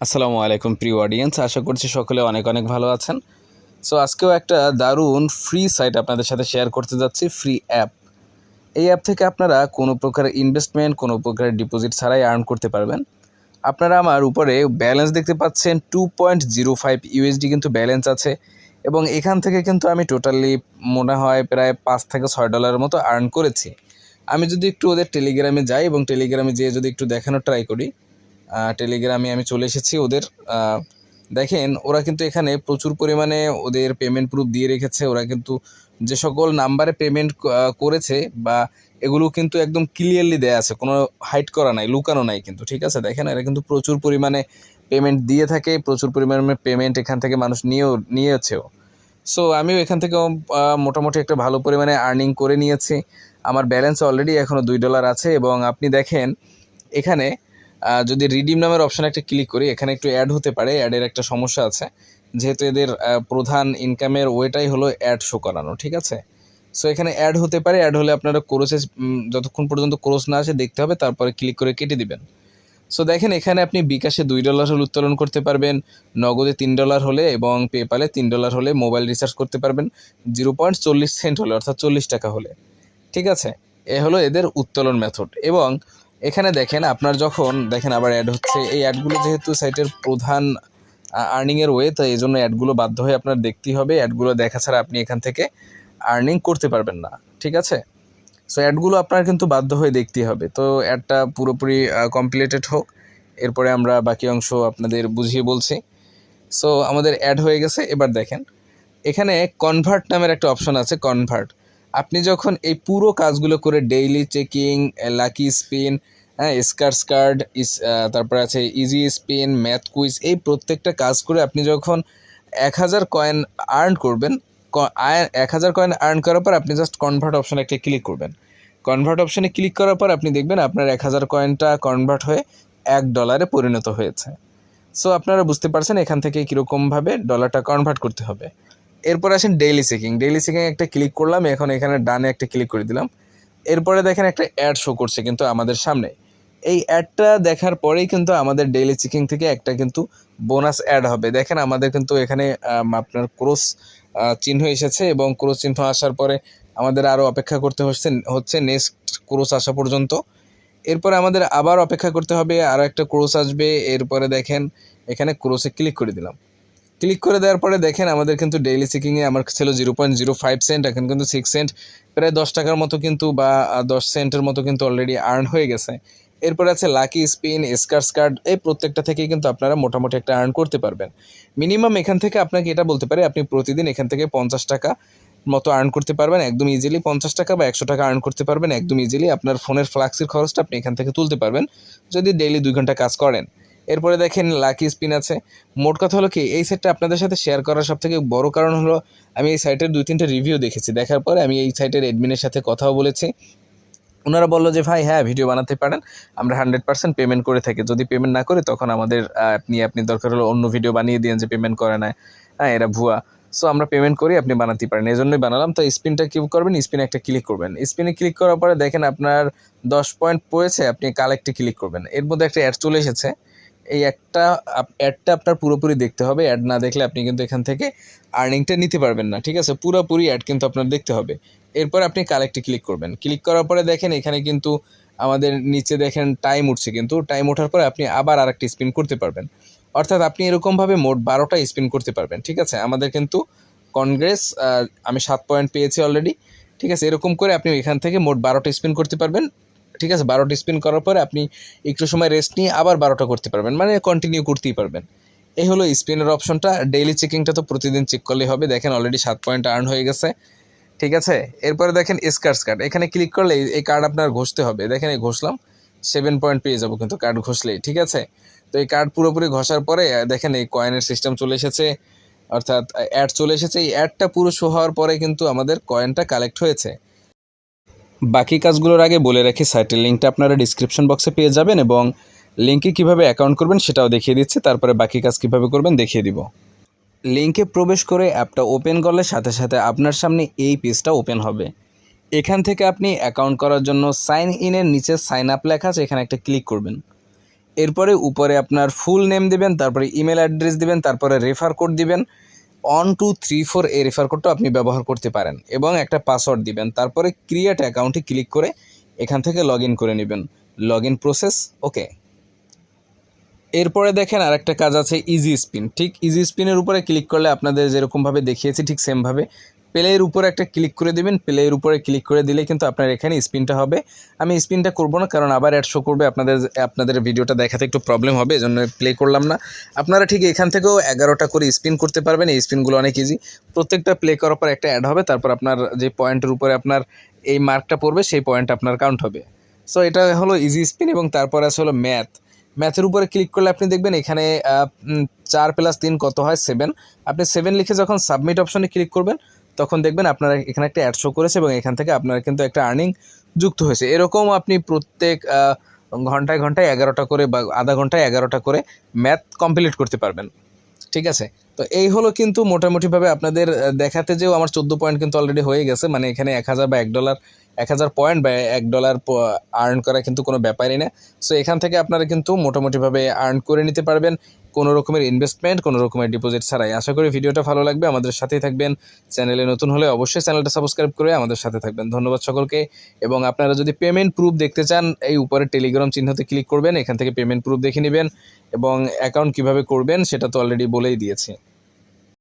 আসসালামু আলাইকুম প্রিয় অডিয়েন্স, আশা করছি সকলে অনেক অনেক ভালো আছেন। সো আজকেও একটা দারুণ ফ্রি সাইট আপনাদের সাথে শেয়ার করতে যাচ্ছি, ফ্রি অ্যাপ। এই অ্যাপ থেকে আপনারা কোনো প্রকার ইনভেস্টমেন্ট, কোনো প্রকার ডিপোজিট ছাড়াই আর্ন করতে পারবেন। আপনারা আমার উপরে ব্যালেন্স দেখতে পাচ্ছেন 2.05 ইউএসডি কিন্তু ব্যালেন্স আছে, এবং এখান থেকে কিন্তু আমি টোটালি মনে হয় প্রায় $5 থেকে $6 মতো আর্ন করেছি। আমি যদি একটু ওদের টেলিগ্রামে যাই এবং টেলিগ্রামে যেয়ে যদি একটু দেখানোর ট্রাই করি, টেলিগ্রামে আমি চলে এসেছি ওদের। দেখেন ওরা কিন্তু এখানে প্রচুর পরিমাণে ওদের পেমেন্ট প্রুফ দিয়ে রেখেছে। ওরা কিন্তু যে সকল নাম্বারে পেমেন্ট করেছে বা এগুলো কিন্তু একদম ক্লিয়ারলি দেয়া আছে, কোনো হাইড করা নাই, লুকানো নাই কিন্তু, ঠিক আছে। দেখেন এরা কিন্তু প্রচুর পরিমাণে পেমেন্ট দিয়ে থাকে, প্রচুর পরিমাণে পেমেন্ট এখান থেকে মানুষ নিয়েছেও। সো আমিও এখান থেকে মোটামুটি একটা ভালো পরিমাণে আর্নিং করে নিয়েছি। আমার ব্যালেন্স অলরেডি এখনও $2 আছে, এবং আপনি দেখেন এখানে যদি রিডিম নামের অপশানে একটা ক্লিক করি, এখানে একটু অ্যাড হতে পারে। অ্যাডের একটা সমস্যা আছে, যেহেতু এদের প্রধান ইনকামের ওয়েটাই হলো অ্যাড শো করানো, ঠিক আছে। সো এখানে অ্যাড হতে পারে। অ্যাড হলে আপনারা কোর্সে যতক্ষণ পর্যন্ত কোর্স না আসে দেখতে হবে, তারপরে ক্লিক করে কেটে দিবেন। সো দেখেন এখানে আপনি বিকাশে $2 হলে উত্তোলন করতে পারবেন, নগদে $3 হলে এবং পেপালে $3 হলে মোবাইল রিচার্জ করতে পারবেন, 0.40 সেন্ট হলে অর্থাৎ 40 টাকা হলে, ঠিক আছে। এ হলো এদের উত্তোলন মেথড। এবং এখানে দেখেন আপনার যখন দেখেন আবার অ্যাড হচ্ছে, এই অ্যাডগুলো যেহেতু সাইটের প্রধান আর্নিংয়ের ওয়ে, তো এই জন্য অ্যাডগুলো বাধ্য হয়ে আপনার দেখতেই হবে। অ্যাডগুলো দেখা ছাড়া আপনি এখান থেকে আর্নিং করতে পারবেন না, ঠিক আছে। সো অ্যাডগুলো আপনার কিন্তু বাধ্য হয়ে দেখতেই হবে। তো অ্যাডটা পুরোপুরি কমপ্লিটেড হোক, এরপরে আমরা বাকি অংশ আপনাদের বুঝিয়ে বলছি। সো আমাদের অ্যাড হয়ে গেছে। এবার দেখেন এখানে কনভার্ট নামের একটা অপশন আছে, কনভার্ট। আপনি যখন এই পুরো কাজগুলো করে daily checking, lucky spin, স্কার্স card, তারপরে আছে ইজি স্পিন, ম্যাথ কুইজ, এই প্রত্যেকটা কাজ করে আপনি যখন 1000 কয়েন আর্ন করবেন, 1000 কয়েন আর্ন করার পর আপনি জাস্ট কনভার্ট অপশানে একটা ক্লিক করবেন। কনভার্ট অপশানে ক্লিক করার পর আপনি দেখবেন আপনার 1000 কয়েনটা কনভার্ট হয়ে $1 পরিণত হয়েছে। সো আপনারা বুঝতে পারছেন এখান থেকে কীরকমভাবে ডলারটা কনভার্ট করতে হবে। এরপর আসেন ডেইলি চেকিং। ডেইলি চেকিং একটা ক্লিক করলাম, এখন এখানে ডানে একটা ক্লিক করে দিলাম। এরপরে দেখেন একটা অ্যাড শো করছে কিন্তু আমাদের সামনে। এই অ্যাডটা দেখার পরেই কিন্তু আমাদের ডেইলি চেকিং থেকে একটা কিন্তু বোনাস অ্যাড হবে। দেখেন আমাদের কিন্তু এখানে আপনার ক্রস চিহ্ন এসেছে, এবং ক্রস চিহ্ন আসার পরে আমাদের আরও অপেক্ষা করতে হচ্ছে নেক্সট ক্রস আসা পর্যন্ত। এরপরে আমাদের আবার অপেক্ষা করতে হবে, আরও একটা ক্রস আসবে। এরপরে দেখেন এখানে ক্রসে ক্লিক করে দিলাম। ক্লিক করে দেওয়ার পরে দেখেন আমাদের কিন্তু ডেইলি চেকিংয়ে আমার ছিল 0.05 সেন্ট, এখন কিন্তু 6 সেন্ট, প্রায় 10 টাকার মতো কিন্তু বা 10 সেন্টের মতো কিন্তু অলরেডি আর্ন হয়ে গেছে। এরপরে আছে লাকি স্পিন, স্কার্স কার্ড, এই প্রত্যেকটা থেকেই কিন্তু আপনারা মোটামুটি একটা আর্ন করতে পারবেন। মিনিমাম এখান থেকে আপনাকে এটা বলতে পারি, আপনি প্রতিদিন এখান থেকে 50 টাকা মতো আর্ন করতে পারবেন একদম ইজিলি। 50 টাকা বা 100 টাকা আর্ন করতে পারবেন একদম ইজিলি। আপনার ফোনের ফ্লাক্সির খরচটা আপনি এখান থেকে তুলতে পারবেন যদি ডেইলি 2 ঘন্টা কাজ করেন। এরপরে দেখেন লাকি স্পিন আছে। মোট কথা হলো কি, এই সাইটটা আপনাদের সাথে শেয়ার করার সবথেকে বড় কারণ হলো আমি এই সাইটের 2-3টা রিভিউ দেখেছি। দেখার পরে আমি এই সাইটের অ্যাডমিনের সাথে কথাও বলেছি। ওনারা বললো যে ভাই হ্যাঁ ভিডিও বানাতে পারেন, আমরা 100% পেমেন্ট করে থাকি। যদি পেমেন্ট না করে তখন আমাদের আপনি দরকার হলো অন্য ভিডিও বানিয়ে দিন যে পেমেন্ট করে না, এরা ভুয়া। সো আমরা পেমেন্ট করি, আপনি বানাতে পারেন, এই জন্যই বানালাম। তো স্পিনটা কী করবেন, স্পিনে একটা ক্লিক করবেন। স্পিনে ক্লিক করার পরে দেখেন আপনার 10 পয়েন্ট পড়েছে, আপনি কালেক্টে ক্লিক করবেন। এর মধ্যে একটা অ্যাড চলে এসেছে। এই অ্যাডটা আপনার পুরোপুরি দেখতে হবে। অ্যাড না দেখলে আপনি কিন্তু এখান থেকে আর্নিংটা নিতে পারবেন না, ঠিক আছে। পুরোপুরি অ্যাড কিন্তু আপনার দেখতে হবে। এরপর আপনি কালেক্টে ক্লিক করবেন। ক্লিক করার পরে দেখেন এখানে কিন্তু আমাদের নিচে দেখেন টাইম উঠছে, কিন্তু টাইম ওঠার পরে আপনি আবার আরেকটা স্পিন করতে পারবেন। অর্থাৎ আপনি এরকমভাবে মোট 12টা স্পিন করতে পারবেন, ঠিক আছে। আমাদের কিন্তু কনগ্রেস আমি 7 পয়েন্ট পেয়েছি অলরেডি, ঠিক আছে। এরকম করে আপনি এখান থেকে মোট 12টা স্পিন করতে পারবেন, ঠিক আছে। 12টা স্পিন করার পরে আপনি একটু সময় রেস্ট নিয়ে আবার 12টা করতে পারবেন, মানে কন্টিনিউ করতেই পারবেন। এই হলো স্পিনের অপশনটা। ডেইলি চেকিংটা তো প্রতিদিন চেক করলেই হবে। দেখেন অলরেডি 7 পয়েন্ট আর্ন হয়ে গেছে, ঠিক আছে। এরপরে দেখেন স্কার্স কার্ড, এখানে ক্লিক করলে এই কার্ড আপনার ঘষতে হবে। দেখেন এই ঘষলাম, 7 পয়েন্ট পেয়ে যাবো কিন্তু কার্ড ঘষলেই, ঠিক আছে। তো এই কার্ড পুরোপুরি ঘষার পরে দেখেন এই কয়েনের সিস্টেম চলে এসেছে, অর্থাৎ অ্যাড চলে এসেছে। এই অ্যাডটা পুরো শো হওয়ার পরে কিন্তু আমাদের কয়েনটা কালেক্ট হয়েছে। বাকি কাজগুলোর আগে বলে রাখি, সাইটের লিঙ্কটা আপনারা ডিসক্রিপশন বক্সে পেয়ে যাবেন, এবং লিঙ্কে কীভাবে অ্যাকাউন্ট করবেন সেটাও দেখিয়ে দিচ্ছি। তারপরে বাকি কাজ কীভাবে করবেন দেখিয়ে দিব। লিঙ্কে প্রবেশ করে অ্যাপটা ওপেন করলে সাথে সাথে আপনার সামনে এই পেজটা ওপেন হবে। এখান থেকে আপনি অ্যাকাউন্ট করার জন্য সাইন ইনের নিচে সাইন আপ লেখা আছে, এখানে একটা ক্লিক করবেন। এরপরে উপরে আপনার ফুল নেম দিবেন, তারপরে ইমেল অ্যাড্রেস দিবেন, তারপরে রেফার কোড দিবেন 1234 এই রেফার কোডটা আপনি ব্যবহার করতে পারেন এবং একটা পাসওয়ার্ড দিবেন। তারপরে ক্রিয়েট অ্যাকাউন্টে ক্লিক করে এখান থেকে লগ ইন করে নেবেন। লগ ইন প্রসেস ওকে। এরপরে দেখেন আরেকটা কাজ আছে ইজি স্পিন। ঠিক ইজি স্পিনের উপরে ক্লিক করলে আপনাদের যেরকমভাবে দেখিয়েছি ঠিক সেমভাবে প্লেয়ের উপরে একটা ক্লিক করে দেবেন। প্লেয়ের উপরে ক্লিক করে দিলে কিন্তু আপনার এখানে স্পিনটা হবে। আমি স্পিনটা করব না, কারণ আবার অ্যাড শো করবে, আপনাদের ভিডিওটা দেখাতে একটু প্রবলেম হবে, এজন্য প্লে করলাম না। আপনারা ঠিক এখান থেকেও 11টা করে স্পিন করতে পারবেন। এই স্পিনগুলো অনেক ইজি। প্রত্যেকটা প্লে করার পর একটা অ্যাড হবে, তারপর আপনার যে পয়েন্টের উপরে আপনার এই মার্কটা পড়বে সেই পয়েন্ট আপনার কাউন্ট হবে। সো এটা হলো ইজি স্পিন। এবং তারপর আছে হলো ম্যাথের উপরে ক্লিক করলে আপনি দেখবেন এখানে 4 + 3 কত হয় 7। আপনি 7 লিখে যখন সাবমিট অপশনে ক্লিক করবেন তখন দেখবেন আপনারা এখানে একটা অ্যাড শো করেছে এবং এখান থেকে আপনার কিন্তু একটা আর্নিং যুক্ত হয়েছে। এরকম আপনি প্রত্যেক ঘন্টায় 11টা করে বা আধা ঘন্টায় 11টা করে ম্যাথ কমপ্লিট করতে পারবেন। ঠিক আছে, তো এই হলো কিন্তু মোটামুটিভাবে আপনাদের দেখাতে যেও আমার 14 পয়েন্ট কিন্তু অলরেডি হয়ে গেছে। মানে এখানে 1000 বা $1 1000 পয়েন্ট বা $1 আর্ন করা কিন্তু কোনো ব্যাপারই না। সো এখান থেকে আপনারা কিন্তু মোটামুটিভাবে আর্ন করে নিতে পারবেন কোনো রকমের ইনভেস্টমেন্ট, কোনো রকমের ডিপোজিট ছাড়াই। আশা করি ভিডিওটা ভালো লাগবে। আমাদের সাথেই থাকবেন। চ্যানেলে নতুন হলে অবশ্যই চ্যানেলটা সাবস্ক্রাইব করে আমাদের সাথে থাকবেন। ধন্যবাদ সকলকে। এবং আপনারা যদি পেমেন্ট প্রুফ দেখতে চান এই উপরে টেলিগ্রাম চিহ্নতে ক্লিক করবেন, এখান থেকে পেমেন্ট প্রুফ দেখে নেবেন এবং অ্যাকাউন্ট কিভাবে করবেন সেটা তো অলরেডি বলেই দিয়েছি।